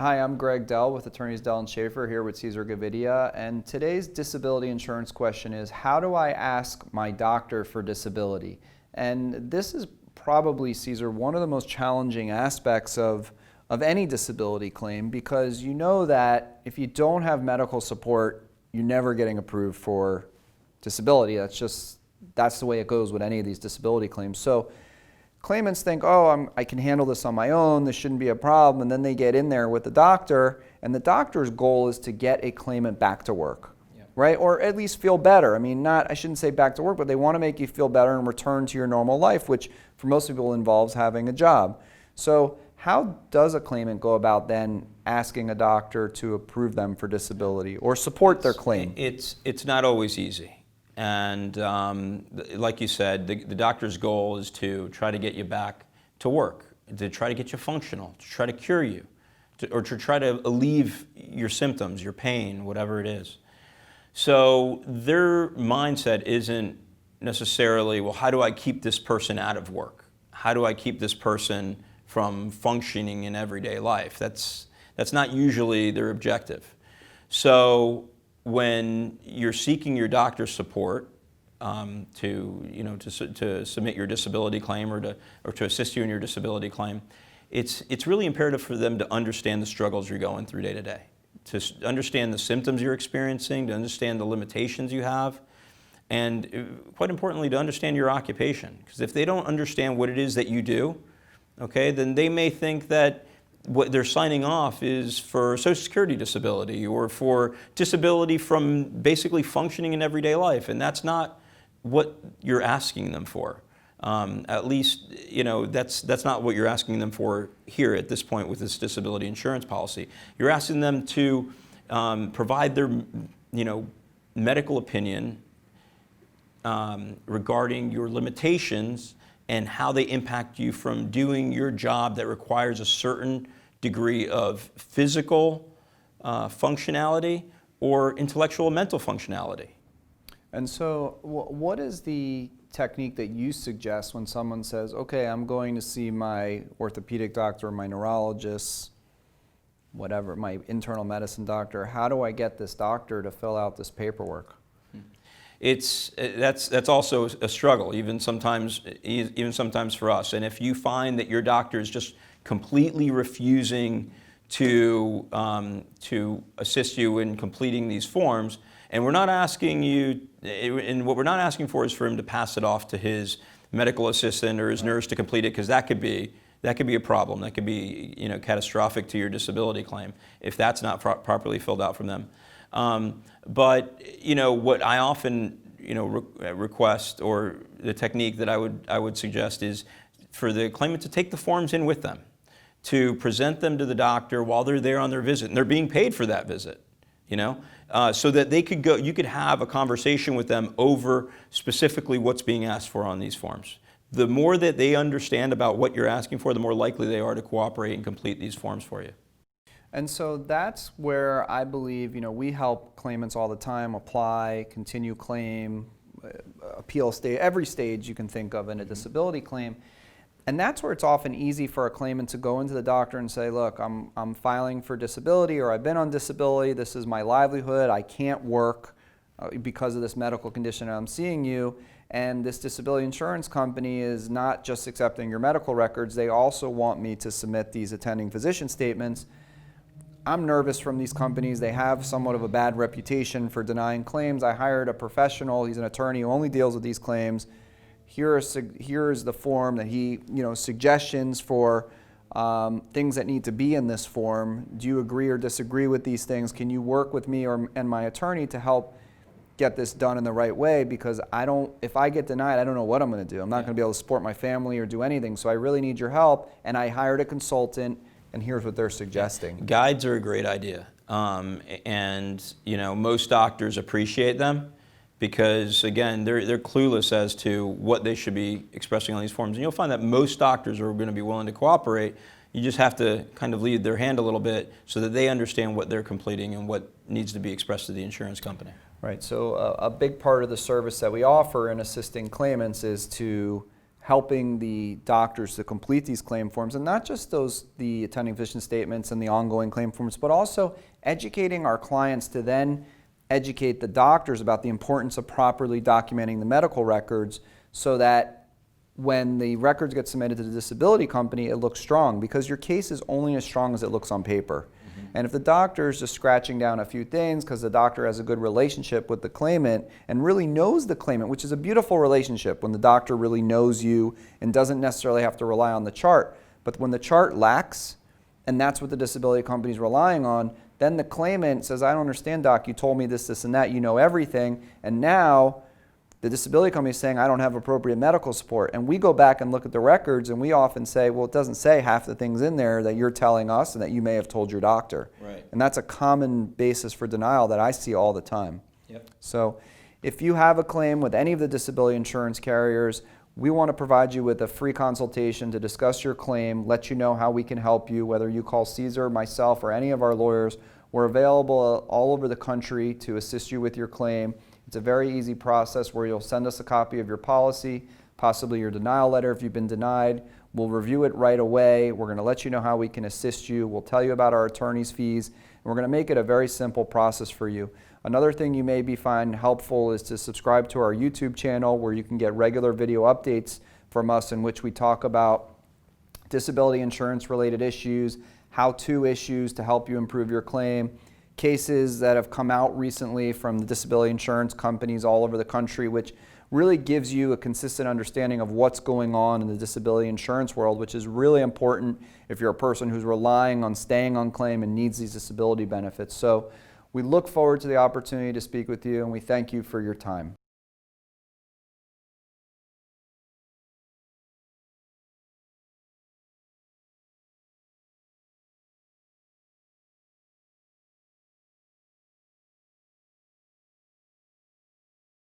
Hi, I'm Greg Dell with Attorneys Dell and Schaefer here with Cesar Gavidia, and today's disability insurance question is, how do I ask my doctor for disability? And this is probably, Cesar, one of the most challenging aspects of any disability claim, because you know that if you don't have medical support, you're never getting approved for disability. That's the way it goes with any of these disability claims. So claimants think, oh, I can handle this on my own, this shouldn't be a problem, and then they get in there with the doctor, and the doctor's goal is to get a claimant back to work, right? Or at least feel better. I mean, I shouldn't say back to work, but they want to make you feel better and return to your normal life, which for most people involves having a job. So how does a claimant go about then asking a doctor to approve them for disability or support their claim? It's not always easy. And like you said, the doctor's goal is to try to get you back to work, to try to get you functional, to try to cure you, or to try to alleviate your symptoms, your pain, whatever it is. So their mindset isn't necessarily, well, how do I keep this person out of work? How do I keep this person from functioning in everyday life? That's not usually their objective. So when you're seeking your doctor's support to submit your disability claim or to assist you in your disability claim, it's really imperative for them to understand the struggles you're going through day to day, to understand the symptoms you're experiencing, to understand the limitations you have, and quite importantly, to understand your occupation. Because if they don't understand what it is that you do, okay, then they may think that what they're signing off is for Social Security disability or for disability from basically functioning in everyday life, and that's not what you're asking them for. At least, that's not what you're asking them for here at this point with this disability insurance policy. You're asking them to provide their, medical opinion regarding your limitations and how they impact you from doing your job that requires a certain degree of physical functionality or intellectual and mental functionality. And so what is the technique that you suggest when someone says, okay, I'm going to see my orthopedic doctor, my neurologist, whatever, my internal medicine doctor? How do I get this doctor to fill out this paperwork? That's also a struggle, even sometimes for us. And if you find that your doctor is just completely refusing to assist you in completing these forms, and we're not asking you, and what we're not asking for is for him to pass it off to his medical assistant or his nurse to complete it, because that could be a problem. That could be catastrophic to your disability claim if that's not properly filled out from them. But what I often request, or the technique that I would suggest, is for the claimant to take the forms in with them, to present them to the doctor while they're there on their visit, and they're being paid for that visit, so that you could have a conversation with them over specifically what's being asked for on these forms. The more that they understand about what you're asking for, the more likely they are to cooperate and complete these forms for you. And so that's where I believe, we help claimants all the time apply, continue claim, appeal stage, every stage you can think of in a disability claim. And that's where it's often easy for a claimant to go into the doctor and say, look, I'm filing for disability, or I've been on disability, this is my livelihood, I can't work because of this medical condition, and I'm seeing you. And this disability insurance company is not just accepting your medical records, they also want me to submit these attending physician statements. I'm nervous from these companies. They have somewhat of a bad reputation for denying claims. I hired a professional. He's an attorney who only deals with these claims. Here is the form that he, suggestions for things that need to be in this form. Do you agree or disagree with these things? Can you work with me and my attorney to help get this done in the right way? Because if I get denied, I don't know what I'm going to do. I'm not going to be able to support my family or do anything. So I really need your help. And I hired a consultant. And here's what they're suggesting. Guides are a great idea, and most doctors appreciate them because, again, they're clueless as to what they should be expressing on these forms. And you'll find that most doctors are going to be willing to cooperate. You just have to kind of lead their hand a little bit so that they understand what they're completing and what needs to be expressed to the insurance company. Right. So a big part of the service that we offer in assisting claimants is to helping the doctors to complete these claim forms, and not just the attending physician statements and the ongoing claim forms, but also educating our clients to then educate the doctors about the importance of properly documenting the medical records so that when the records get submitted to the disability company, it looks strong, because your case is only as strong as it looks on paper. And if the doctor is just scratching down a few things because the doctor has a good relationship with the claimant and really knows the claimant, which is a beautiful relationship when the doctor really knows you and doesn't necessarily have to rely on the chart. But when the chart lacks, and that's what the disability company is relying on, then the claimant says, I don't understand, doc, you told me this, this, and that, you know everything, and now the disability company is saying I don't have appropriate medical support. And we go back and look at the records, and we often say, well, it doesn't say half the things in there that you're telling us and that you may have told your doctor. Right. And that's a common basis for denial that I see all the time. Yep. So if you have a claim with any of the disability insurance carriers, we want to provide you with a free consultation to discuss your claim, let you know how we can help you, whether you call Caesar, myself, or any of our lawyers. We're available all over the country to assist you with your claim. It's a very easy process where you'll send us a copy of your policy, possibly your denial letter if you've been denied. We'll review it right away. We're going to let you know how we can assist you. We'll tell you about our attorney's fees. And we're going to make it a very simple process for you. Another thing you may find helpful is to subscribe to our YouTube channel, where you can get regular video updates from us in which we talk about disability insurance related issues, how-to issues to help you improve your claim, cases that have come out recently from the disability insurance companies all over the country, which really gives you a consistent understanding of what's going on in the disability insurance world, which is really important if you're a person who's relying on staying on claim and needs these disability benefits. So we look forward to the opportunity to speak with you, and we thank you for your time.